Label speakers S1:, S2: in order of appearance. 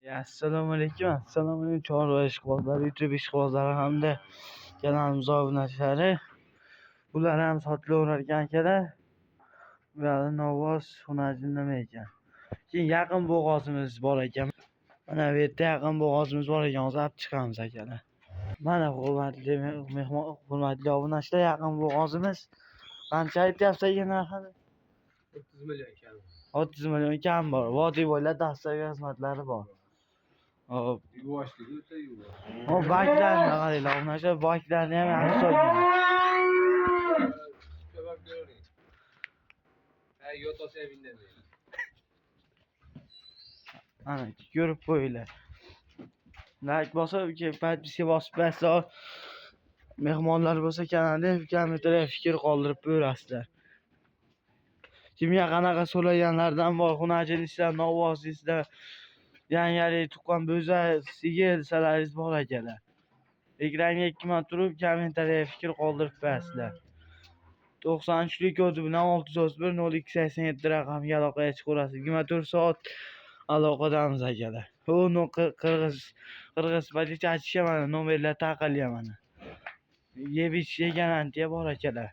S1: Assalomu alaykum. Assalomu alaykum chorva ishqibozlari, YouTube ishqibozlari hamda kanalimiz obunachilari. Bular ham sotilaverar ekan akalar. Bular Novvoz hunarchi nima ekan? Keyin yaqin bo'g'ozimiz bor ekan. Mana bu yerda yaqin bo'g'ozimiz bor ekan. Hozir olib chiqamiz akalar. Mana hurmatli mehmon, hurmatli obunachilar, yaqin bo'g'ozimiz. Qancha aytyapsiz aka narxini?
S2: 30 million kam.
S1: 30 million kam bor. Vodiy bo'ylab dastavka xizmatlari bor. Hop.
S2: Yuvoshligi o'ta yuvosh.
S1: O baklarni qaranglar, obunachilar, baklarni ham yaxshi solgan.
S2: Ko'mak ko'ring. Yo'tasa ham indamaydi.
S1: Ana ko'rib qo'yinglar. Like bosib, podpiska bosib qo'ysa, mehmonlar bo'lsa kanalda kommentariyga fikr qoldirib qo'yasizlar. Kimga qanaqa so'raganlardan bor, hunarchiliklar, novvozliklar, yangalik, tuqqan bo'za, sigir desalaringiz bor akalar. Ekranga 2 marta turib kommentariyga fikr qoldirib qo'yasizlar. 93lik kodi bilan 631 0287 raqamiga aloqaga chiqaverasiz. 24 soat aloqadamiz akalar. Bu qirg'iz politsiyachi mana nomerlar taqilgan mana. Yebish garantiya bor akalar.